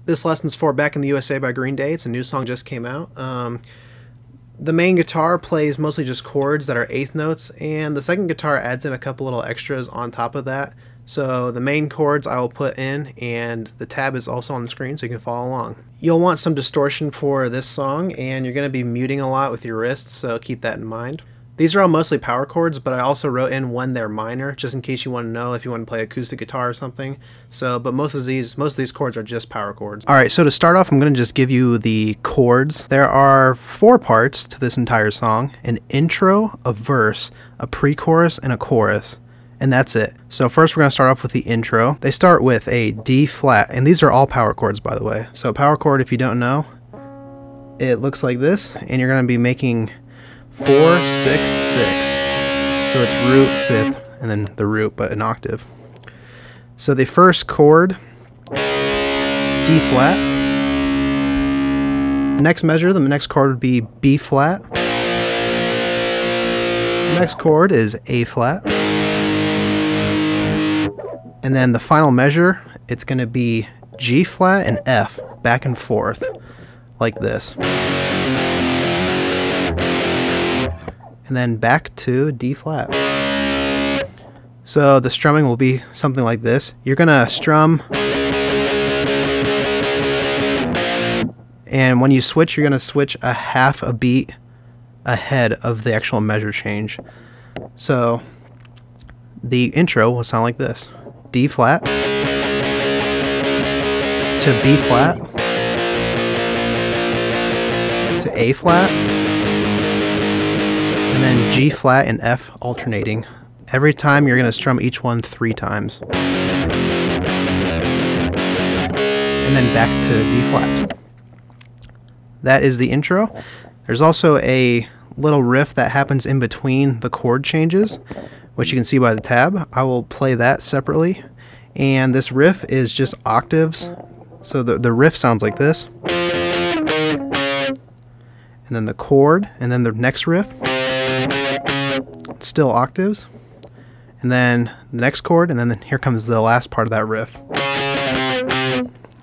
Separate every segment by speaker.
Speaker 1: This lesson's for Back in the USA by Green Day. It's a new song, just came out. The main guitar plays mostly just chords that are eighth notes, and the second guitar adds in a couple little extras on top of that. So the main chords I will put in, and the tab is also on the screen so you can follow along. You'll want some distortion for this song, and you're going to be muting a lot with your wrists, so keep that in mind. These are all mostly power chords, but I also wrote in when they're minor, just in case you want to know if you want to play acoustic guitar or something. So, but most of these chords are just power chords. Alright, so to start off, I'm going to just give you the chords. There are 4 parts to this entire song: an intro, a verse, a pre-chorus, and a chorus. And that's it. So first we're going to start off with the intro. They start with a D flat, and these are all power chords, by the way. So power chord, if you don't know, it looks like this, and you're going to be making 4, 6, 6. So it's root, 5th, and then the root, but an octave. So the first chord, D flat. The next measure, the next chord would be B flat. The next chord is A flat. And then the final measure, it's going to be G flat and F, back and forth, like this. And then back to D flat. So the strumming will be something like this. You're going to strum, and when you switch, you're going to switch a half a beat ahead of the actual measure change. So the intro will sound like this: D flat to B flat to A flat, and then G flat and F alternating. Every time you're going to strum each one 3 times. And then back to D flat. That is the intro. There's also a little riff that happens in between the chord changes, which you can see by the tab. I will play that separately. And this riff is just octaves. So the riff sounds like this. And then the chord, and then the next riff, still octaves. And then the next chord, and then here comes the last part of that riff.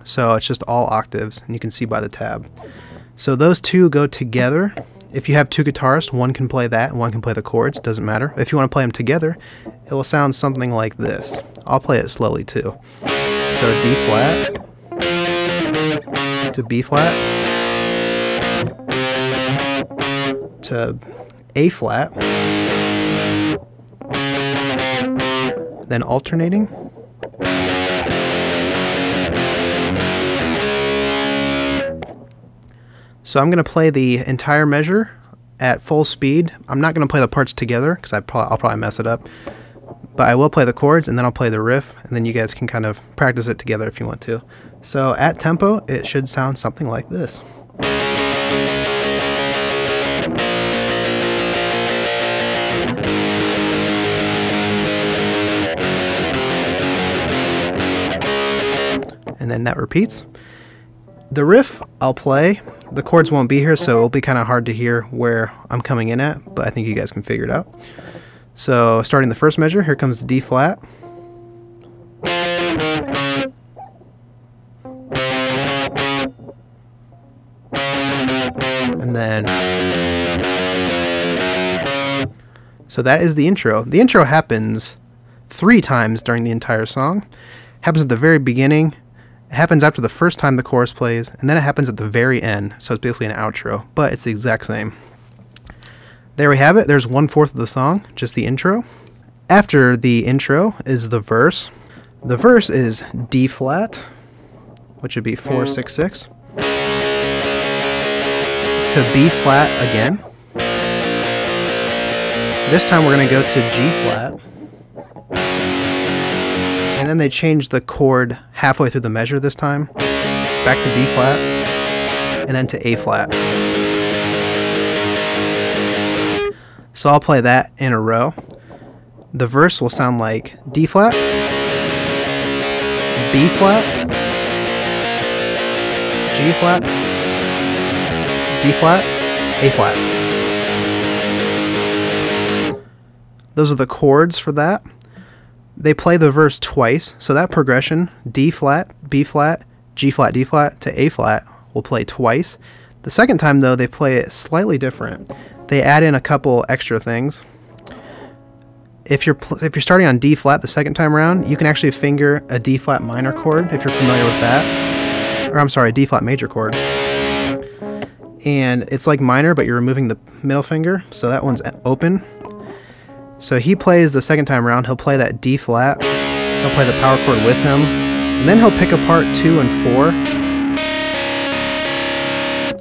Speaker 1: So it's just all octaves, and you can see by the tab. So those two go together. If you have 2 guitarists, one can play that and one can play the chords, doesn't matter. If you want to play them together, it will sound something like this. I'll play it slowly too. So D flat to B flat to A flat, then alternating. So I'm going to play the entire measure at full speed. I'm not going to play the parts together because I'll probably mess it up. But I will play the chords, and then I'll play the riff, and then you guys can kind of practice it together if you want to. So at tempo, it should sound something like this. And then that repeats. The riff I'll play. The chords won't be here, so it'll be kind of hard to hear where I'm coming in at, but I think you guys can figure it out. So starting the first measure, here comes the D flat. And then, so that is the intro. The intro happens 3 times during the entire song. Happens at the very beginning. It happens after the first time the chorus plays, and then it happens at the very end, so it's basically an outro, but it's the exact same. There we have it. There's 1/4 of the song, just the intro. After the intro is the verse. The verse is D flat, which would be 4, 6, 6, to B flat again. This time we're going to go to G flat. And then they changed the chord halfway through the measure this time, back to D flat, and then to A flat. So I'll play that in a row. The verse will sound like D flat, B flat, G flat, D flat, A flat. Those are the chords for that. They play the verse twice, so that progression, D flat, B flat, G flat, D flat to A flat will play twice. The second time though, they play it slightly different. They add in a couple extra things. If you're starting on D flat the second time around, you can actually finger a D flat minor chord if you're familiar with that. Or I'm sorry, D flat major chord. And it's like minor, but you're removing the middle finger, so that one's open. So he plays the second time around, he'll play that D flat, he'll play the power chord with him, and then he'll pick apart 2 and 4,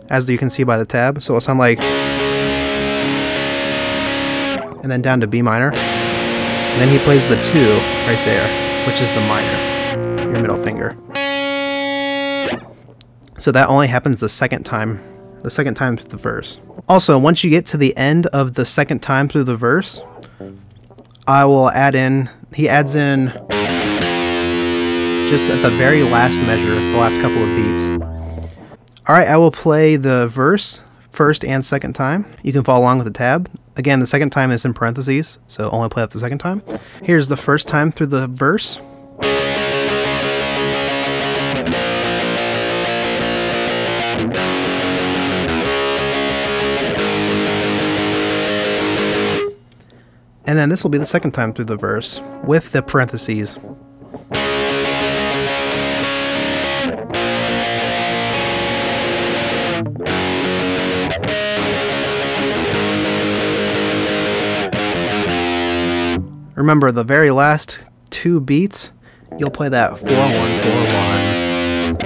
Speaker 1: as you can see by the tab. So it'll sound like, and then down to B minor, and then he plays the 2 right there, which is the minor, your middle finger. So that only happens the second time through the verse. Also, once you get to the end of the second time through the verse, I will add in, he adds in just at the very last measure, the last couple of beats. Alright, I will play the verse first and second time. You can follow along with the tab. Again, the second time is in parentheses, so only play that the second time. Here's the first time through the verse. And then this will be the second time through the verse with the parentheses. Remember, the very last 2 beats, you'll play that 4-1-4-1.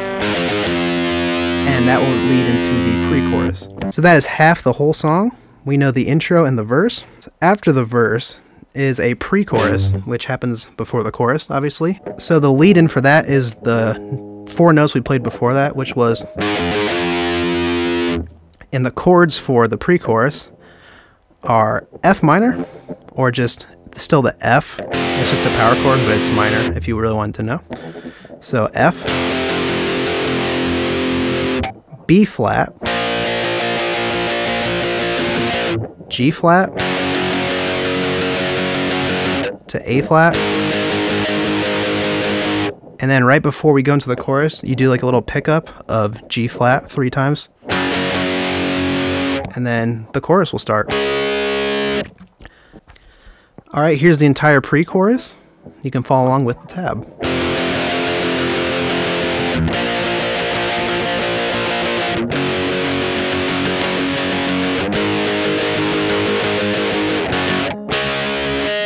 Speaker 1: And that will lead into the pre-chorus. So that is half the whole song. We know the intro and the verse. After the verse is a pre-chorus, which happens before the chorus, obviously. So the lead-in for that is the 4 notes we played before that, which was... And the chords for the pre-chorus are F minor, or just still the F. It's just a power chord, but it's minor if you really wanted to know. So F, B flat, G flat to A flat, and then right before we go into the chorus, you do like a little pickup of G flat 3 times, and then the chorus will start. Alright, here's the entire pre-chorus. You can follow along with the tab.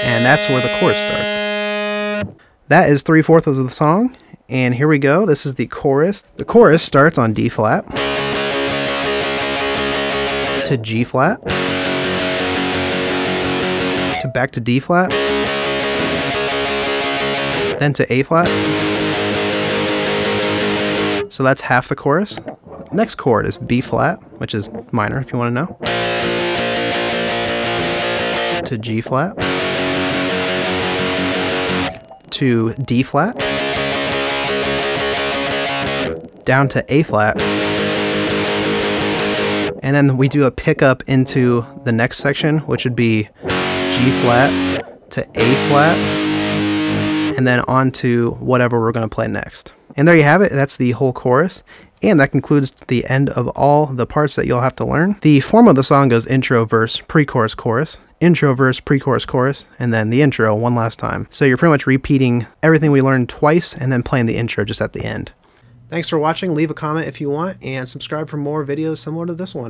Speaker 1: And that's where the chorus starts. That is 3/4 of the song, and here we go. This is the chorus. The chorus starts on D flat to G flat to back to D flat, then to A flat. So that's half the chorus. Next chord is B flat, which is minor if you want to know, to G flat, to D flat, down to A flat, and then we do a pickup into the next section, which would be G flat to A flat, and then on to whatever we're going to play next. And there you have it. That's the whole chorus. And that concludes the end of all the parts that you'll have to learn. The form of the song goes intro, verse, pre-chorus, chorus, intro, verse, pre-chorus, chorus, and then the intro one last time. So you're pretty much repeating everything we learned twice and then playing the intro just at the end. Thanks for watching. Leave a comment if you want, and subscribe for more videos similar to this one.